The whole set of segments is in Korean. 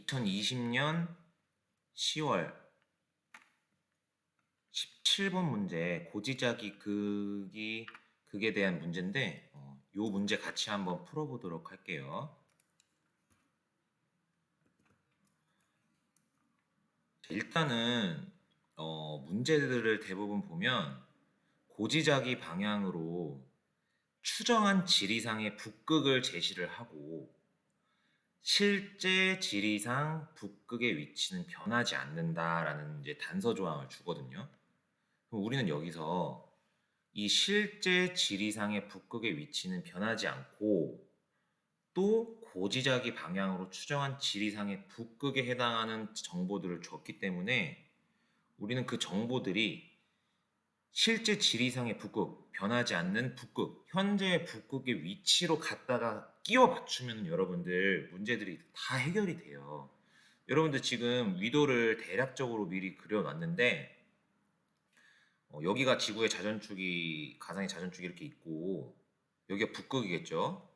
2020년 10월 17번 문제 고지자기 극에 대한 문제인데 요 문제 같이 한번 풀어보도록 할게요. 일단은 문제들을 대부분 보면 고지자기 방향으로 추정한 지리상의 북극을 제시를 하고 실제 지리상 북극의 위치는 변하지 않는다라는 이제 단서 조항을 주거든요. 그럼 우리는 여기서 이 실제 지리상의 북극의 위치는 변하지 않고 또 고지자기 방향으로 추정한 지리상의 북극에 해당하는 정보들을 줬기 때문에 우리는 그 정보들이 실제 지리상의 북극, 변하지 않는 북극, 현재의 북극의 위치로 갖다가 끼워 맞추면 여러분들 문제들이 다 해결이 돼요. 여러분들 지금 위도를 대략적으로 미리 그려놨는데 여기가 지구의 자전축이, 가상의 자전축이 이렇게 있고 여기가 북극이겠죠.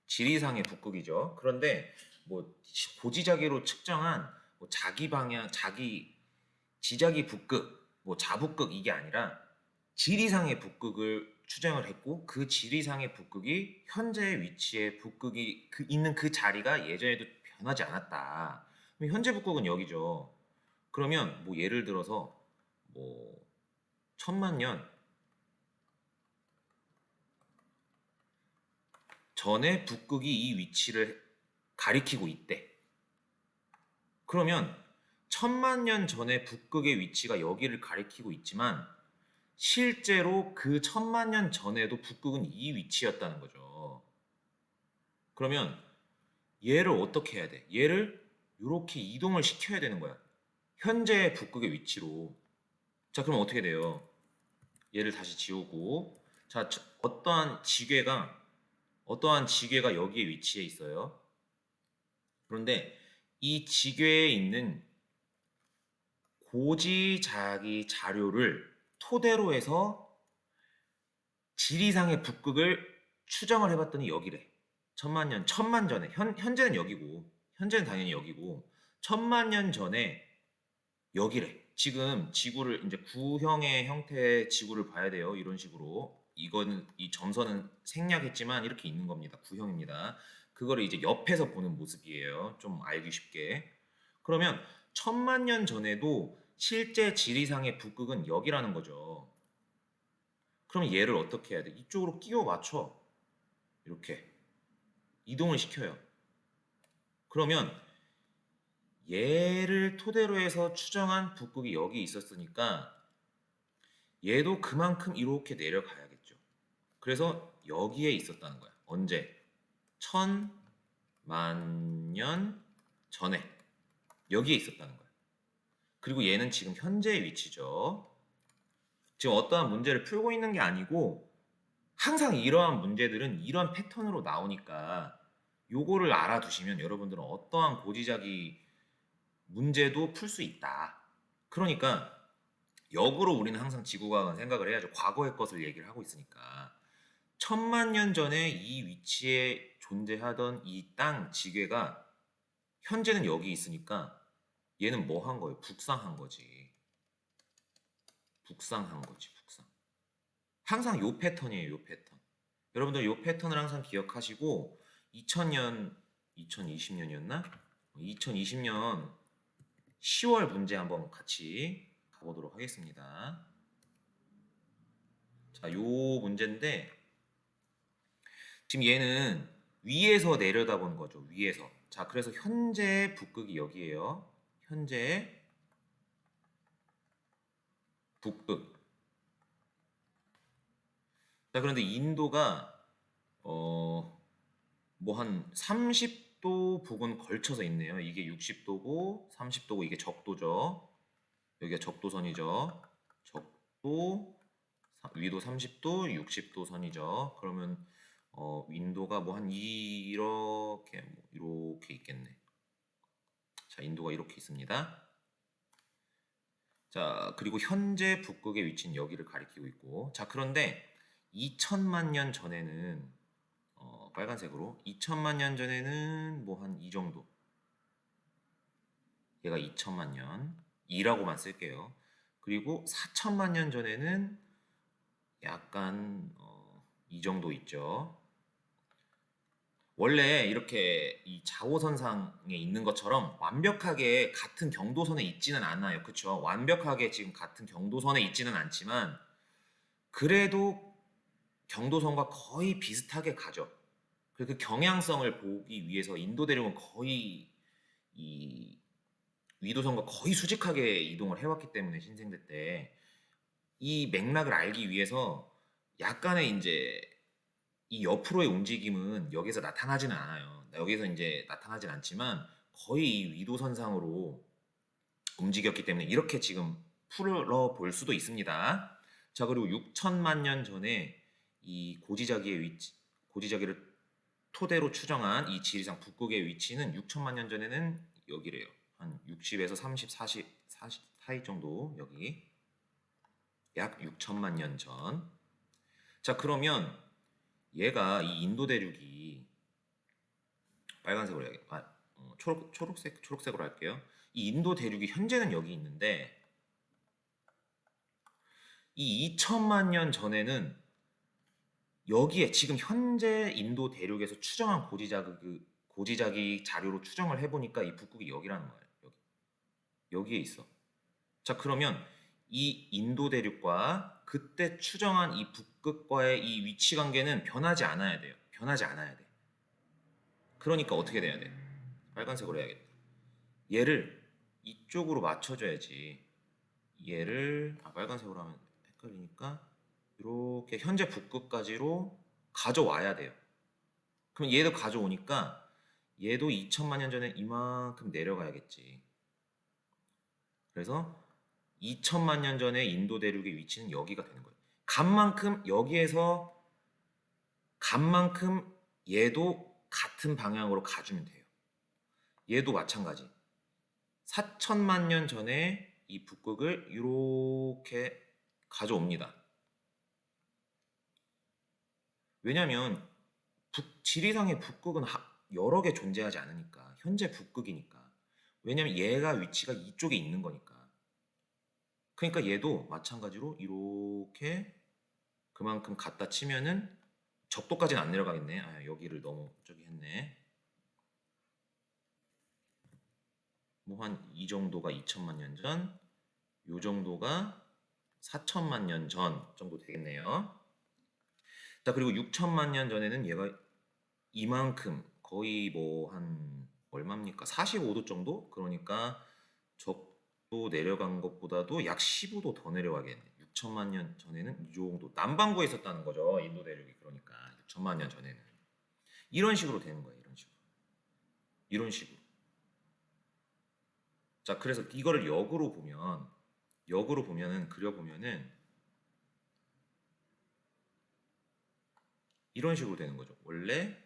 지리상의 북극이죠. 그런데 뭐 고지자기로 측정한 뭐 자기 방향, 지자기 북극, 뭐 자북극 이게 아니라 지리상의 북극을 추정을 했고 그 지리상의 북극이 현재의 위치에 북극이 있는 그 자리가 예전에도 변하지 않았다. 그럼 현재 북극은 여기죠. 그러면 뭐 예를 들어서 뭐 천만 년 전에 북극이 이 위치를 가리키고 있대. 그러면 천만 년 전에 북극의 위치가 여기를 가리키고 있지만 실제로 그 천만 년 전에도 북극은 이 위치였다는 거죠. 그러면 얘를 어떻게 해야 돼? 얘를 이렇게 이동을 시켜야 되는 거야. 현재 북극의 위치로. 자, 그럼 어떻게 돼요? 얘를 다시 지우고 자, 어떠한 지괴가 여기에 위치해 있어요. 그런데 이 지괴에 있는 고지자기 자료를 토대로 해서 지리상의 북극을 추정을 해봤더니 여기래. 천만 전에, 현재는 여기고, 현재는 당연히 여기고, 천만 년 전에 여기래. 지금 지구를, 이제 구형의 형태의 지구를 봐야 돼요. 이런 식으로. 이 점선은 생략했지만 이렇게 있는 겁니다. 구형입니다. 그거를 이제 옆에서 보는 모습이에요. 좀 알기 쉽게. 그러면 천만 년 전에도 실제 지리상의 북극은 여기라는 거죠. 그럼 얘를 어떻게 해야 돼? 이쪽으로 끼워 맞춰. 이렇게 이동을 시켜요. 그러면 얘를 토대로 해서 추정한 북극이 여기 있었으니까 얘도 그만큼 이렇게 내려가야겠죠. 그래서 여기에 있었다는 거야. 언제? 천만 년 전에 여기에 있었다는 거야. 그리고 얘는 지금 현재의 위치죠. 지금 어떠한 문제를 풀고 있는 게 아니고 항상 이러한 문제들은 이런 패턴으로 나오니까 요거를 알아두시면 여러분들은 어떠한 고지자기 문제도 풀 수 있다. 그러니까 역으로 우리는 항상 지구과학은 생각을 해야죠. 과거의 것을 얘기를 하고 있으니까. 천만 년 전에 이 위치에 존재하던 이 땅 지괴가 현재는 여기 있으니까 얘는 뭐 한 거예요? 북상한 거지. 북상한 거지, 북상. 항상 요 패턴이에요, 요 패턴. 여러분들 요 패턴을 항상 기억하시고 2020년이었나? 2020년 10월 문제 한번 같이 가보도록 하겠습니다. 자, 요 문제인데 지금 얘는 위에서 내려다보는 거죠. 위에서. 자, 그래서 현재 북극이 여기에요. 현재 북극. 자, 그런데 인도가 뭐 한 30도 북은 걸쳐서 있네요. 이게 60도고 30도고 이게 적도죠. 여기가 적도선이죠. 적도 위도 30도, 60도 선이죠. 그러면 인도가 뭐 한 이렇게 있겠네. 자, 인도가 이렇게 있습니다. 자, 그리고 현재 북극의 위치는 여기를 가리키고 있고. 자, 그런데 2천만 년 전에는 빨간색으로 2천만 년 전에는 뭐 한 이 정도. 얘가 2천만 년 2라고만 쓸게요. 그리고 4천만 년 전에는 약간 이 정도 있죠. 원래 이렇게 이 자오선상에 있는 것처럼 완벽하게 같은 경도선에 있지는 않아요. 그쵸? 완벽하게 지금 같은 경도선에 있지는 않지만 그래도 경도선과 거의 비슷하게 가죠. 그 경향성을 보기 위해서 인도 대륙은 거의 이 위도선과 거의 수직하게 이동을 해왔기 때문에 신생대 때 이 맥락을 알기 위해서 약간의 이제 이 옆으로의 움직임은 여기서 나타나지는 않아요. 여기서 이제 나타나진 않지만 거의 이 위도선상으로 움직였기 때문에 이렇게 지금 풀어 볼 수도 있습니다. 자, 그리고 6천만 년 전에 이 고지자기의 위치, 고지자기를 토대로 추정한 이 지리상 북극의 위치는 6천만 년 전에는 여기래요. 한 60에서 30, 40 사이 정도 여기 약 6천만 년 전. 자, 그러면 얘가 이 인도 대륙이 빨간색으로 해야겠다. 초록색으로 할게요. 이 인도 대륙이 현재는 여기 있는데 이 2천만 년 전에는 여기에 지금 현재 인도 대륙에서 추정한 고지자기 자료로 추정을 해보니까 이 북극이 여기라는 거예요. 여기에 있어. 자, 그러면 이 인도 대륙과 그때 추정한 이 북극과의 이 위치 관계는 변하지 않아야 돼요. 변하지 않아야 돼. 그러니까 어떻게 돼야 돼? 빨간색으로 해야겠다. 얘를 이쪽으로 맞춰줘야지. 얘를 빨간색으로 하면 헷갈리니까 이렇게 현재 북극까지로 가져와야 돼요. 그럼 얘도 가져오니까 얘도 2천만 년 전에 이만큼 내려가야겠지. 그래서 2천만 년 전에 인도 대륙의 위치는 여기가 되는 거예요. 간만큼 여기에서 간만큼 얘도 같은 방향으로 가주면 돼요. 얘도 마찬가지. 4천만 년 전에 이 북극을 이렇게 가져옵니다. 왜냐하면 지리상의 북극은 여러 개 존재하지 않으니까 현재 북극이니까. 왜냐면 얘가 위치가 이쪽에 있는 거니까. 그러니까 얘도 마찬가지로 이렇게 그만큼 갖다 치면은 적도까지는 안 내려가겠네. 아, 여기를 너무 저기 했네. 뭐 한 이 정도가 2천만 년 전, 요 정도가 4천만 년 전 정도 되겠네요. 자, 그리고 6천만 년 전에는 얘가 이만큼 거의 뭐 한 얼마입니까? 45도 정도? 그러니까 적도 내려간 것보다도 약 15도 더 내려가겠네. 6천만 년 전에는 이 정도 남반구에 있었다는 거죠. 인도 대륙이. 그러니까 6천만 년 전에는 이런 식으로 되는 거예요. 이런 식으로. 이런 식으로. 자, 그래서 이거를 역으로 보면은 그려보면은 이런 식으로 되는 거죠. 원래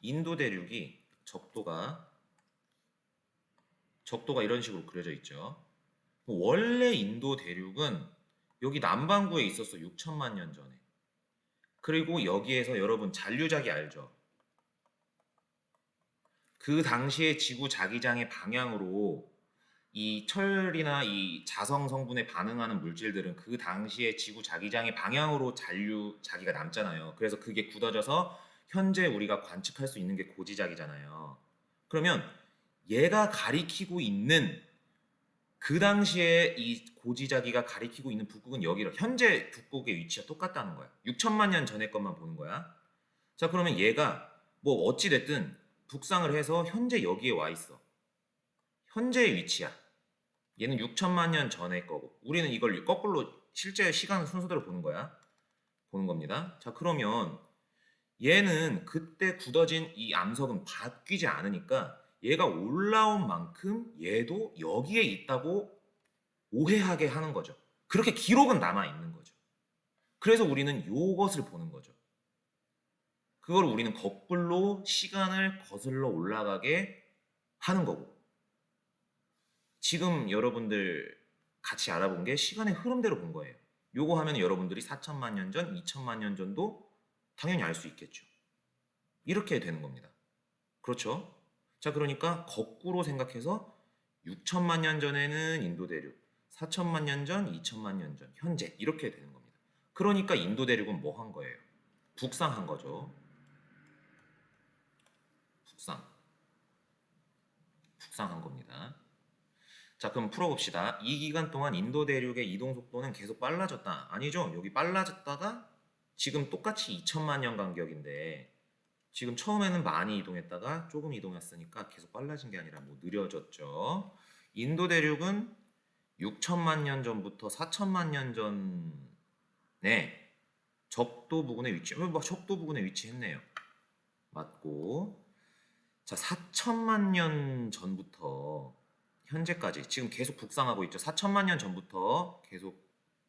인도 대륙이 적도가 이런 식으로 그려져 있죠. 원래 인도 대륙은 여기 남반구에 있었어. 6천만 년 전에. 그리고 여기에서 여러분 잔류자기 알죠? 그 당시에 지구 자기장의 방향으로 이 철이나 이 자성 성분에 반응하는 물질들은 그 당시에 지구 자기장의 방향으로 자기가 남잖아요. 그래서 그게 굳어져서 현재 우리가 관측할 수 있는 게 고지자기잖아요. 그러면 얘가 가리키고 있는 그 당시에 이 고지자기가 가리키고 있는 북극은 여기로 현재 북극의 위치가 똑같다는 거야. 6천만 년 전의 것만 보는 거야. 자, 그러면 얘가 뭐 어찌 됐든 북상을 해서 현재 여기에 와 있어. 현재의 위치야. 얘는 6천만 년 전의 거고 우리는 이걸 거꾸로 실제 시간 순서대로 보는 거야. 보는 겁니다. 자, 그러면 얘는 그때 굳어진 이 암석은 바뀌지 않으니까 얘가 올라온 만큼 얘도 여기에 있다고 오해하게 하는 거죠. 그렇게 기록은 남아 있는 거죠. 그래서 우리는 이것을 보는 거죠. 그걸 우리는 거꾸로 시간을 거슬러 올라가게 하는 거고. 지금 여러분들 같이 알아본 게 시간의 흐름대로 본 거예요. 요거 하면 여러분들이 4천만 년 전, 2천만 년 전도 당연히 알 수 있겠죠. 이렇게 되는 겁니다. 그렇죠? 자, 그러니까 거꾸로 생각해서 6천만 년 전에는 인도 대륙, 4천만 년 전, 2천만 년 전, 현재 이렇게 되는 겁니다. 그러니까 인도 대륙은 뭐 한 거예요? 북상한 거죠. 북상. 북상한 겁니다. 자, 그럼 풀어봅시다. 이 기간 동안 인도 대륙의 이동 속도는 계속 빨라졌다. 아니죠. 여기 빨라졌다가 지금 똑같이 2천만 년 간격인데 지금 처음에는 많이 이동했다가 조금 이동했으니까 계속 빨라진 게 아니라 뭐 느려졌죠. 인도 대륙은 6천만 년 전부터 4천만 년 전에 적도 부근에 적도 부근에 위치했네요. 맞고. 자, 4천만 년 전부터 현재까지 지금 계속 북상하고 있죠. 4천만 년 전부터 계속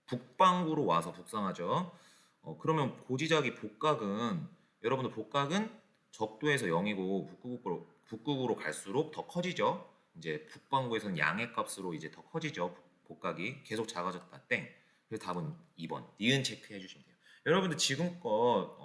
북방구로 와서 북상하죠. 그러면 고지자기 복각은 여러분들 복각은 적도에서 0이고 북극으로 갈수록 더 커지죠. 이제 북방구에서는 양의 값으로 이제 더 커지죠. 복각이 계속 작아졌다. 땡. 그래서 답은 2번. 니은 체크해 주시면 돼요. 여러분들 지금껏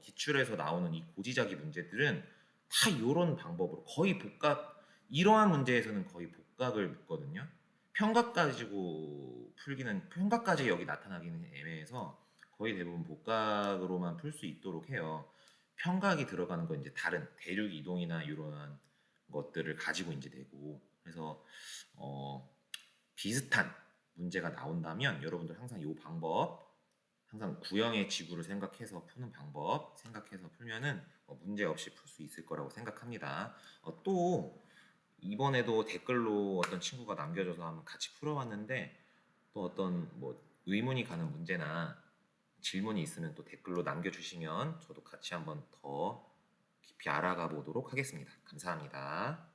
기출에서 나오는 이 고지자기 문제들은 다 이런 방법으로 거의 복각 이러한 문제에서는 거의 복각을 묻거든요. 평각 가지고 풀기는 평각까지 여기 나타나기는 애매해서 거의 대부분 복각으로만 풀 수 있도록 해요. 평각이 들어가는 건 이제 다른 대륙 이동이나 이러한 것들을 가지고 이제 되고 그래서 비슷한 문제가 나온다면 여러분들 항상 이 방법 항상 구형의 지구를 생각해서 푸는 방법 생각해서 풀면은 문제 없이 풀 수 있을 거라고 생각합니다. 또 이번에도 댓글로 어떤 친구가 남겨줘서 한번 같이 풀어봤는데 또 어떤 뭐 의문이 가는 문제나 질문이 있으면 또 댓글로 남겨주시면 저도 같이 한번 더 깊이 알아가 보도록 하겠습니다. 감사합니다.